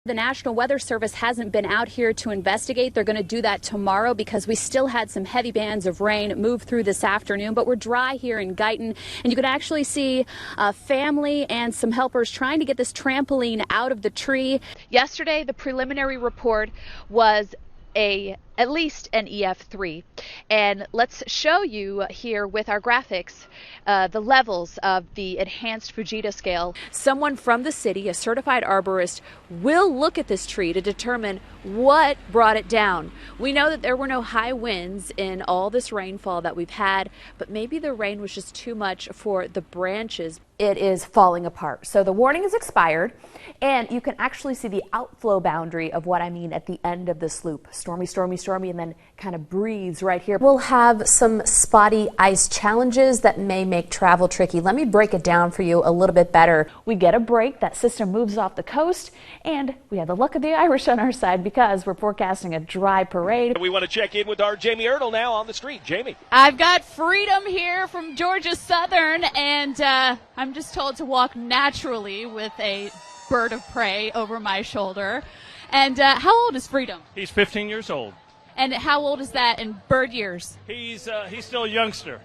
The National Weather Service hasn't been out here to investigate. They're going to do that tomorrow because we still had some heavy bands of rain move through this afternoon, but we're dry here in Guyton, and you could actually see a family and some helpers trying to get this trampoline out of the tree. Yesterday, the preliminary report was at least an EF3, and let's show you here with our graphics the levels of the enhanced Fujita scale. Someone from the city, a certified arborist, will look at this tree to determine what brought it down. We know that there were no high winds in all this rainfall that we've had, but maybe the rain was just too much for the branches. It is falling apart. So the warning is expired, and you can actually see the outflow boundary of what I mean at the end of this loop. Stormy, stormy, stormy, and then kind of breathes right here. We'll have some spotty ice challenges that may make travel tricky. Let me break it down for you a little bit better. We get a break, that system moves off the coast, and we have the luck of the Irish on our side because we're forecasting a dry parade. We want to check in with our Jamie Ertle now on the street. Jamie. I've got Freedom here from Georgia Southern, and I'm just told to walk naturally with a bird of prey over my shoulder. And how old is Freedom? He's 15 years old. And how old is that in bird years? He's still a youngster.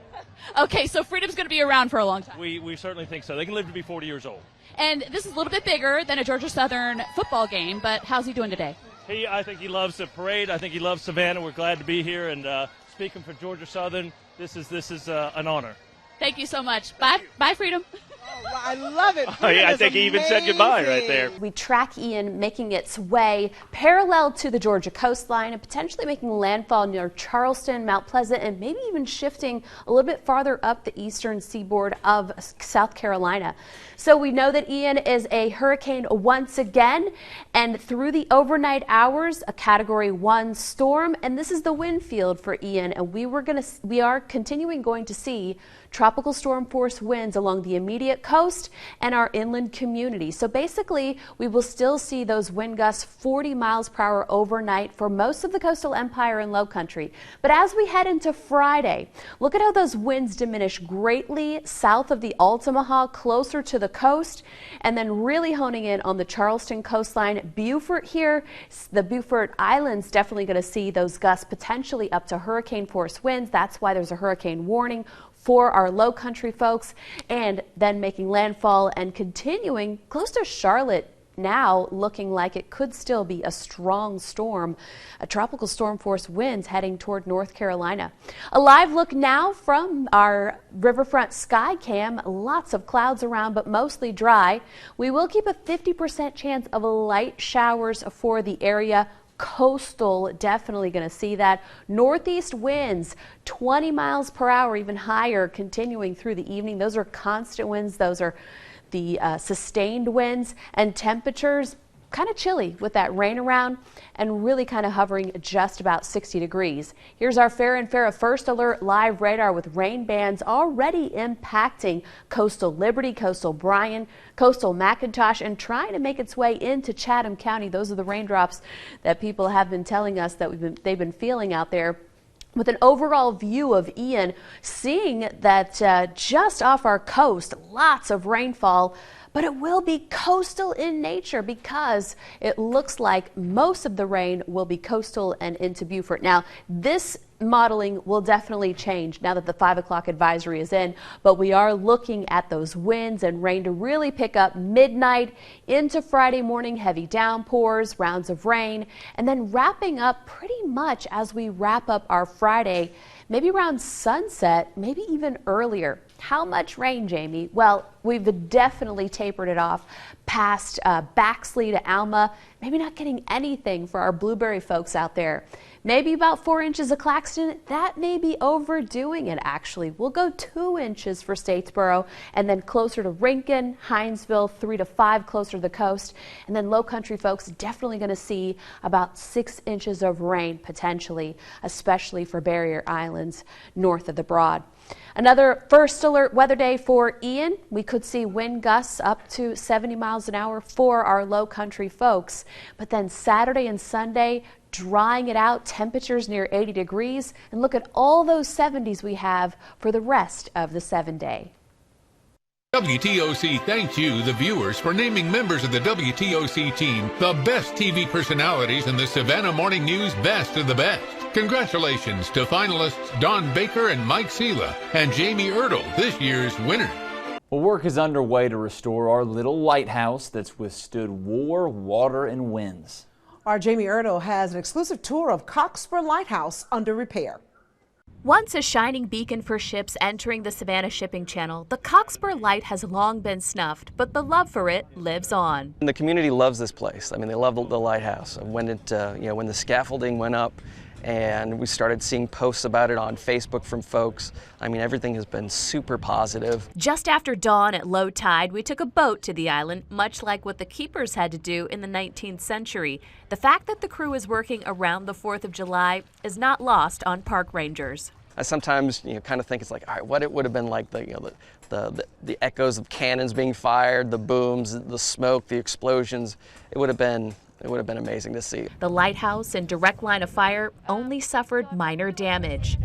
Okay, so Freedom's going to be around for a long time. We certainly think so. They can live to be 40 years old. And this is a little bit bigger than a Georgia Southern football game, but how's he doing today? I think he loves the parade. I think he loves Savannah. We're glad to be here. And speaking for Georgia Southern, this is an honor. Thank you so much. Bye, Freedom. Oh, I love it. Oh, yeah, I think he even said goodbye right there. We track Ian making its way parallel to the Georgia coastline and potentially making landfall near Charleston, Mount Pleasant, and maybe even shifting a little bit farther up the eastern seaboard of South Carolina. So we know that Ian is a hurricane once again, and through the overnight hours, a Category 1 storm, and this is the wind field for Ian, and we are continuing going to see tropical storm force winds along the immediate coast and our inland community. So basically, we will still see those wind gusts 40 miles per hour overnight for most of the coastal empire and low country. But as we head into Friday, look at how those winds diminish greatly south of the Altamaha, closer to the coast, and then really honing in on the Charleston coastline. Beaufort here, the Beaufort Islands definitely going to see those gusts potentially up to hurricane force winds. That's why there's a hurricane warning for our low country folks, and then making landfall and continuing close to Charlotte now, looking like it could still be a strong storm, a tropical storm force winds heading toward North Carolina. A live look now from our riverfront sky cam. Lots of clouds around, but mostly dry. We will keep a 50% chance of light showers for the area. Coastal, definitely going to see that. Northeast winds 20 miles per hour, even higher, continuing through the evening. Those are constant winds. Those are the sustained winds, and temperatures kind of chilly with that rain around and really kind of hovering just about 60 degrees. Here's our Farrah and Farrah First Alert live radar with rain bands already impacting coastal Liberty, coastal Bryan, coastal McIntosh, and trying to make its way into Chatham County. Those are the raindrops that people have been telling us that they've been feeling out there. With an overall view of Ian, seeing that just off our coast, lots of rainfall, but it will be coastal in nature because it looks like most of the rain will be coastal and into Beaufort. Now, this modeling will definitely change now that the 5 o'clock advisory is in, but we are looking at those winds and rain to really pick up midnight into Friday morning, heavy downpours, rounds of rain, and then wrapping up pretty much as we wrap up our Friday, maybe around sunset, maybe even earlier. How much rain, Jamie? Well, we've definitely tapered it off past Baxley to Alma. Maybe not getting anything for our Blueberry folks out there. Maybe about 4 inches of Claxton. That may be overdoing it, actually. We'll go 2 inches for Statesboro, and then closer to Rincon, Hinesville, 3 to 5 closer to the coast. And then low country folks definitely going to see about 6 inches of rain potentially, especially for barrier islands north of the Broad. Another first alert weather day for Ian. We could see wind gusts up to 70 miles an hour for our low country folks. But then Saturday and Sunday, drying it out, temperatures near 80 degrees. And look at all those 70s we have for the rest of the 7-day. WTOC thanks you, the viewers, for naming members of the WTOC team the best TV personalities in the Savannah Morning News Best of the Best. Congratulations to finalists Don Baker and Mike Sela and Jamie Ertle, this year's winner. Well, work is underway to restore our little lighthouse that's withstood war, water, and winds. Our Jamie Ertle has an exclusive tour of Cockspur Lighthouse under repair. Once a shining beacon for ships entering the Savannah shipping channel, the Cockspur Light has long been snuffed, but the love for it lives on. And the community loves this place. I mean, they love the lighthouse. When it, when the scaffolding went up, and we started seeing posts about it on Facebook from folks. I mean, everything has been super positive. Just after dawn at low tide, we took a boat to the island, much like what the keepers had to do in the 19th century. The fact that the crew is working around the 4th of July is not lost on park rangers. I sometimes kind of think it's like, all right, what it would have been like the echoes of cannons being fired, the booms, the smoke, the explosions. It would have been amazing to see. The lighthouse in direct line of fire only suffered minor damage.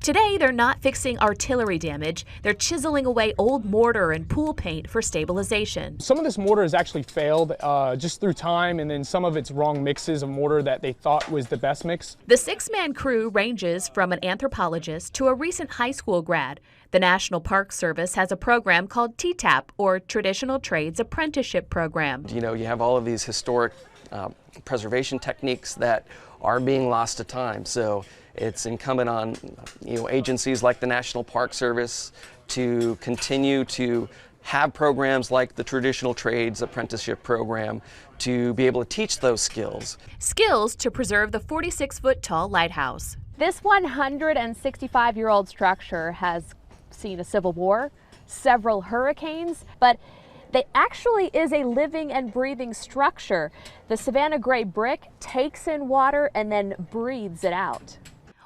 Today, they're not fixing artillery damage. They're chiseling away old mortar and pool paint for stabilization. Some of this mortar has actually failed just through time, and then some of it's wrong mixes of mortar that they thought was the best mix. The 6-man crew ranges from an anthropologist to a recent high school grad. The National Park Service has a program called TTAP, or Traditional Trades Apprenticeship Program. You have all of these historic preservation techniques that are being lost to time. So it's incumbent on agencies like the National Park Service to continue to have programs like the Traditional Trades Apprenticeship Program to be able to teach those skills. Skills to preserve the 46-foot tall lighthouse. This 165-year-old structure has seen a civil war, several hurricanes, but it actually is a living and breathing structure. The Savannah gray brick takes in water and then breathes it out.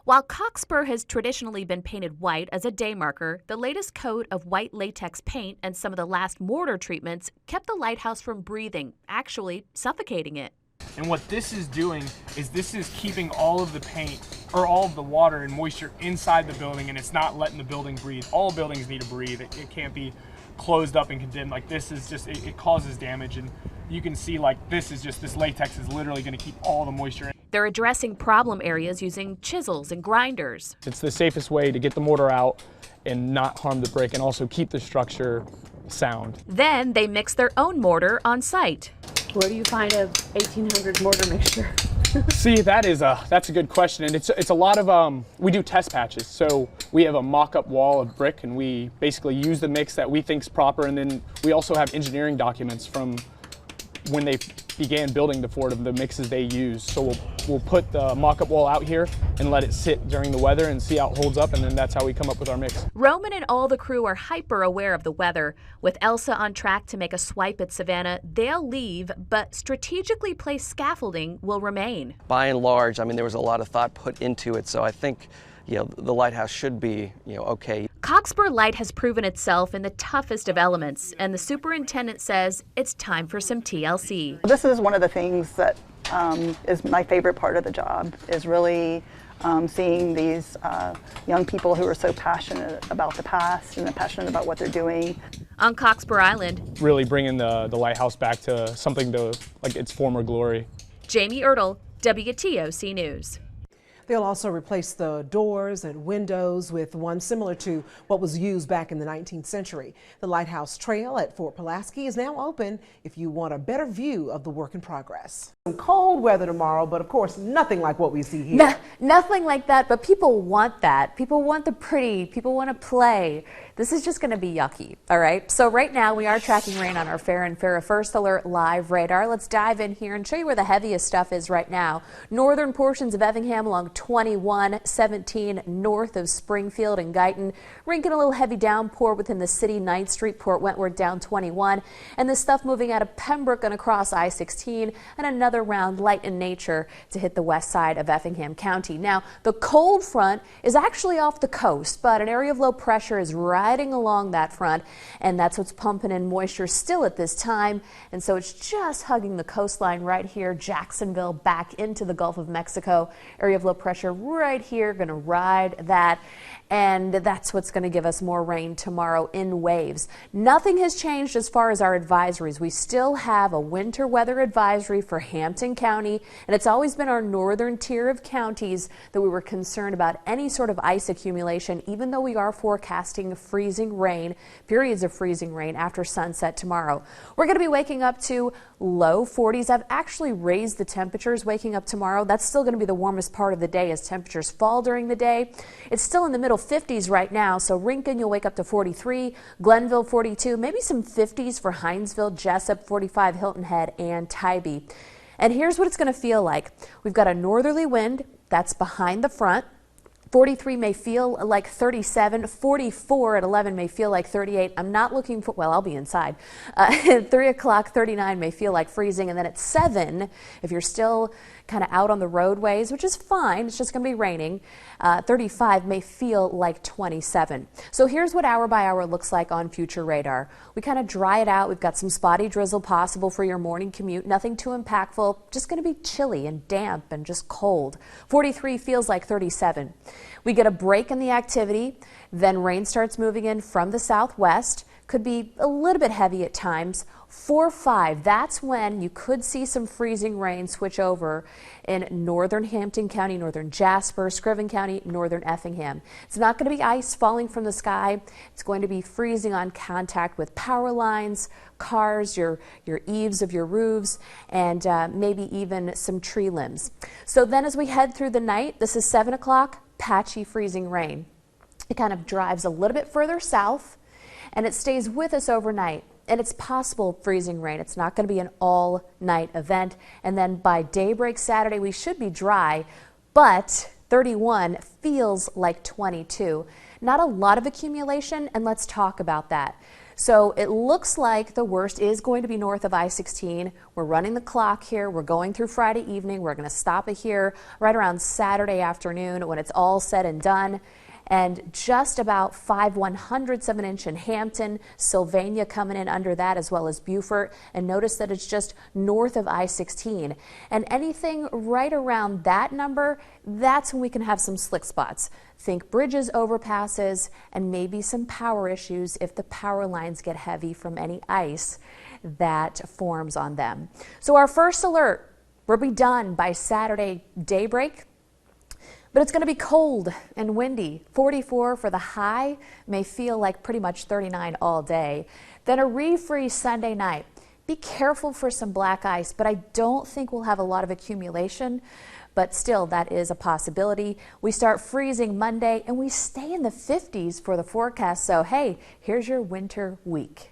While Cockspur has traditionally been painted white as a day marker, the latest coat of white latex paint and some of the last mortar treatments kept the lighthouse from breathing, actually suffocating it. And what this is doing is this is keeping all of the paint or all of the water and moisture inside the building, and it's not letting the building breathe. All buildings need to breathe. It can't be closed up and condemned. Like this is just, it causes damage, and you can see like this latex is literally going to keep all the moisture in. They're addressing problem areas using chisels and grinders. It's the safest way to get the mortar out and not harm the brick and also keep the structure sound. Then they mix their own mortar on site. Where do you find a 1800s mortar mixture? See, that's a good question, and it's a lot of we do test patches. So we have a mock-up wall of brick, and we basically use the mix that we think's proper, and then we also have engineering documents from when they began building the fort of the mixes they use. So we'll put the mock-up wall out here and let it sit during the weather and see how it holds up, and then that's how we come up with our mix. Roman and all the crew are hyper aware of the weather. With Elsa on track to make a swipe at Savannah, they'll leave, but strategically placed scaffolding will remain. By and large, I mean, there was a lot of thought put into it, so I think the lighthouse should be okay. Cockspur Light has proven itself in the toughest of elements, and the superintendent says it's time for some TLC. This is one of the things that is my favorite part of the job, is really seeing these young people who are so passionate about the past and passionate about what they're doing. On Cockspur Island, really bringing the lighthouse back to something like its former glory. Jamie Ertle, WTOC News. They'll also replace the doors and windows with one similar to what was used back in the 19th century. The Lighthouse Trail at Fort Pulaski is now open if you want a better view of the work in progress. Some cold weather tomorrow, but of course nothing like what we see here. Nothing like that, but people want that. People want the pretty. People want to play. This is just going to be yucky, all right? So right now we are tracking rain on our Farron Farrah First Alert live radar. Let's dive in here and show you where the heaviest stuff is right now. Northern portions of Effingham along 21, 17 north of Springfield and Guyton. Rain getting a little heavy downpour within the city, 9th Street, Port Wentworth down 21. And this stuff moving out of Pembroke and across I-16, and another round light in nature to hit the west side of Effingham County. Now, the cold front is actually off the coast, but an area of low pressure is right riding along that front, and that's what's pumping in moisture still at this time. And so it's just hugging the coastline right here, Jacksonville back into the Gulf of Mexico. Area of low pressure right here, going to ride that. And that's what's going to give us more rain tomorrow in waves. Nothing has changed as far as our advisories. We still have a winter weather advisory for Hampton County, and it's always been our northern tier of counties that we were concerned about any sort of ice accumulation, even though we are forecasting freezing rain, periods of freezing rain after sunset tomorrow. We're going to be waking up to low 40s. I've actually raised the temperatures waking up tomorrow. That's still going to be the warmest part of the day as temperatures fall during the day. It's still in the middle 50s right now, so Rincon you'll wake up to 43, Glenville 42, maybe some 50s for Hinesville, Jessup 45, Hilton Head, and Tybee. And here's what it's going to feel like. We've got a northerly wind that's behind the front. 43 may feel like 37, 44 at 11 may feel like 38. I'm not looking for, well, I'll be inside. At 3 o'clock, 39 may feel like freezing. And then at 7, if you're still kind of out on the roadways, which is fine, it's just going to be raining, 35 may feel like 27. So here's what hour by hour looks like on future radar. We kind of dry it out. We've got some spotty drizzle possible for your morning commute. Nothing too impactful, just going to be chilly and damp and just cold. 43 feels like 37. We get a break in the activity, then rain starts moving in from the southwest. Could be a little bit heavy at times. 4-5, that's when you could see some freezing rain switch over in northern Hampton County, northern Jasper, Scriven County, northern Effingham. It's not going to be ice falling from the sky. It's going to be freezing on contact with power lines, cars, your eaves of your roofs, and maybe even some tree limbs. So then as we head through the night, this is 7 o'clock, patchy freezing rain. It kind of drives a little bit further south, and it stays with us overnight. And it's possible freezing rain. It's not going to be an all-night event. And then by daybreak Saturday, we should be dry, but 31 feels like 22. Not a lot of accumulation, and let's talk about that. So it looks like the worst is going to be north of I-16. We're running the clock here. We're going through Friday evening. We're going to stop it here right around Saturday afternoon when it's all said and done. And just about 5/100ths of an inch in Hampton, Sylvania coming in under that, as well as Beaufort. And notice that it's just north of I-16. And anything right around that number, that's when we can have some slick spots. Think bridges, overpasses, and maybe some power issues if the power lines get heavy from any ice that forms on them. So our first alert will be done by Saturday daybreak. But it's going to be cold and windy. 44 for the high, may feel like pretty much 39 all day. Then a refreeze Sunday night. Be careful for some black ice, but I don't think we'll have a lot of accumulation. But still, that is a possibility. We start freezing Monday, and we stay in the 50s for the forecast. So, hey, here's your winter week.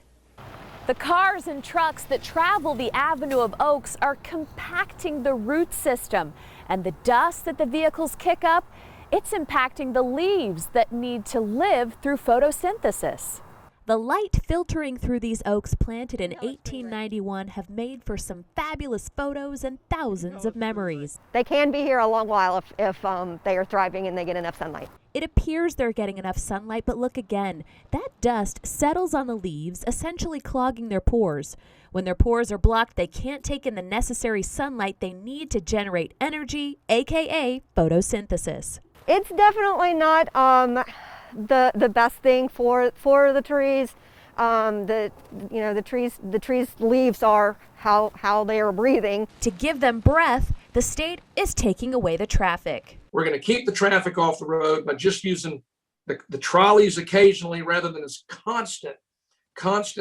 The cars and trucks that travel the Avenue of Oaks are compacting the root system, and the dust that the vehicles kick up, it's impacting the leaves that need to live through photosynthesis. The light filtering through these oaks planted in 1891 have made for some fabulous photos and thousands of memories. They can be here a long while if they are thriving and they get enough sunlight. It appears they're getting enough sunlight, but look again. That dust settles on the leaves, essentially clogging their pores. When their pores are blocked, they can't take in the necessary sunlight they need to generate energy, aka photosynthesis. It's definitely not the best thing for the trees. The trees' leaves are how they are breathing. To give them breath, the state is taking away the traffic. We're going to keep the traffic off the road by just using the trolleys occasionally rather than this constant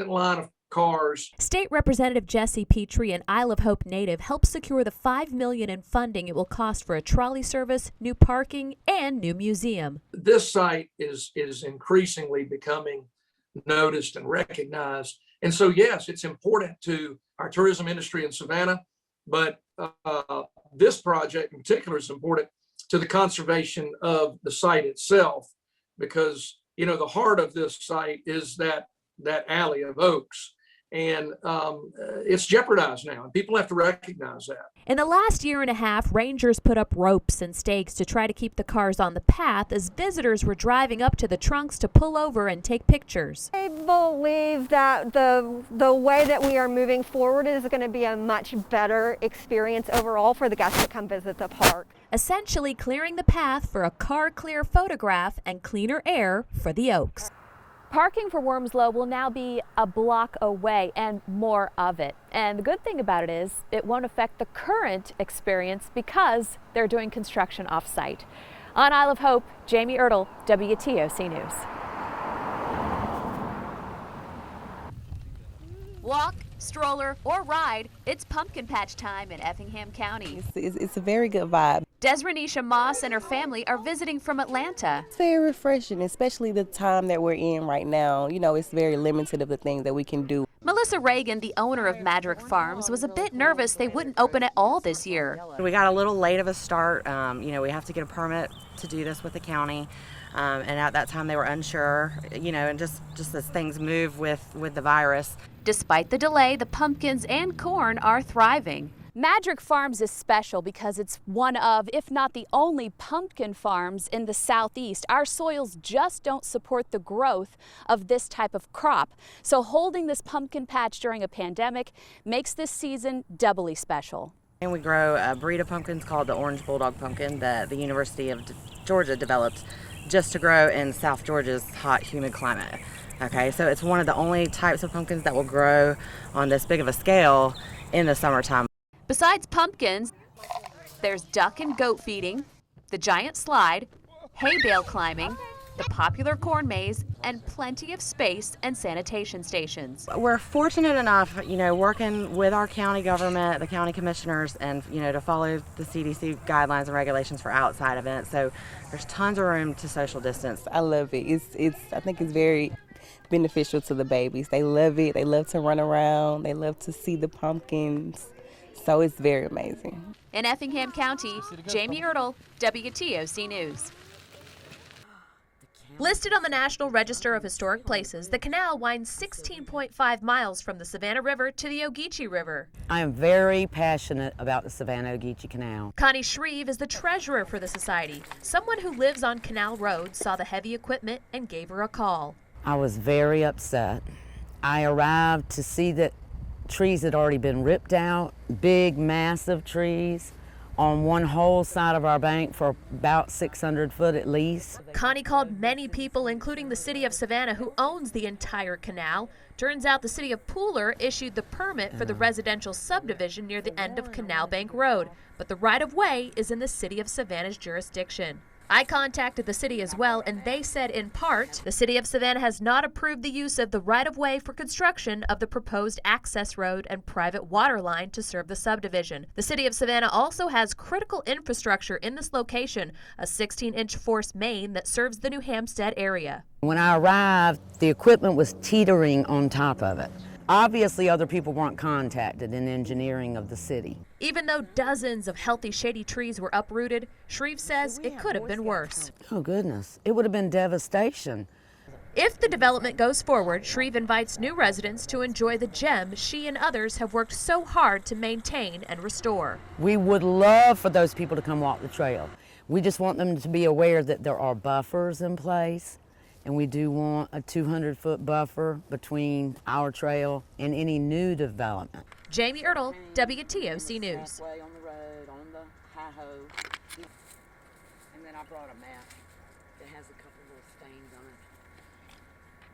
line of cars. State Representative Jesse Petrie, an Isle of Hope native, helped secure the $5 million in funding it will cost for a trolley service, new parking, and new museum. This site is increasingly becoming noticed and recognized. And so, yes, it's important to our tourism industry in Savannah, but this project in particular is important to the conservation of the site itself, because, the heart of this site is that alley of oaks. And it's jeopardized now, and people have to recognize that. In the last year and a half, rangers put up ropes and stakes to try to keep the cars on the path as visitors were driving up to the trunks to pull over and take pictures. I believe that the way that we are moving forward is going to be a much better experience overall for the guests that come visit the park. Essentially clearing the path for a car-clear photograph and cleaner air for the Oaks. Parking for Wormslow will now be a block away and more of it. And the good thing about it is it won't affect the current experience because they're doing construction off-site. On Isle of Hope, Jamie Ertle, WTOC News. Walk, stroller, or ride, it's pumpkin patch time in Effingham County. It's a very good vibe. Desrenisha Moss and her family are visiting from Atlanta. It's very refreshing, especially the time that we're in right now. You know, it's very limited of the things that we can do. Melissa Reagan, the owner of Madrick Farms, was a bit nervous they wouldn't open at all this year. We got a little late of a start. You know, we have to get a permit to do this with the county. And at that time they were unsure, you know, and just as things move with the virus. Despite the delay, the pumpkins and corn are thriving. Madrick Farms is special because it's one of, if not the only, pumpkin farms in the southeast. Our soils just don't support the growth of this type of crop. So holding this pumpkin patch during a pandemic makes this season doubly special. And we grow a breed of pumpkins called the Orange Bulldog pumpkin that the University of Georgia developed just to grow in South Georgia's hot, humid climate. Okay, so it's one of the only types of pumpkins that will grow on this big of a scale in the summertime. Besides pumpkins, there's duck and goat feeding, the giant slide, hay bale climbing, the popular corn maze, and plenty of space and sanitation stations. We're fortunate enough, you know, working with our county government, the county commissioners, and, you know, to follow the CDC guidelines and regulations for outside events. So there's tons of room to social distance. I love it. I think it's very beneficial to the babies. They love it. They love to run around. They love to see the pumpkins. So it's very amazing. In Effingham County, Jamie Ertle, WTOC News. Listed on the National Register of Historic Places, the canal winds 16.5 miles from the Savannah River to the Ogeechee River. I am very passionate about the Savannah-Ogeechee Canal. Connie Shreve is the treasurer for the society. Someone who lives on Canal Road saw the heavy equipment and gave her a call. I was very upset. I arrived to see that trees had already been ripped out, big, massive trees, on one whole side of our bank for about 600 foot at least. Connie called many people, including the city of Savannah, who owns the entire canal. Turns out the city of Pooler issued the permit for the residential subdivision near the end of Canal Bank Road, but the right-of-way is in the city of Savannah's jurisdiction. I contacted the city as well, and they said in part, the city of Savannah has not approved the use of the right-of-way for construction of the proposed access road and private water line to serve the subdivision. The city of Savannah also has critical infrastructure in this location, a 16-inch force main that serves the New Hampstead area. When I arrived, the equipment was teetering on top of it. Obviously, other people weren't contacted in engineering of the city. Even though dozens of healthy shady trees were uprooted, Shreve says it could have been worse. Oh goodness, it would have been devastation. If the development goes forward, Shreve invites new residents to enjoy the gem she and others have worked so hard to maintain and restore. We would love for those people to come walk the trail. We just want them to be aware that there are buffers in place. And we do want a 200-foot buffer between our trail and any new development. Jamie Ertle, WTOC News. On the road, on the high-ho. And then I brought a map.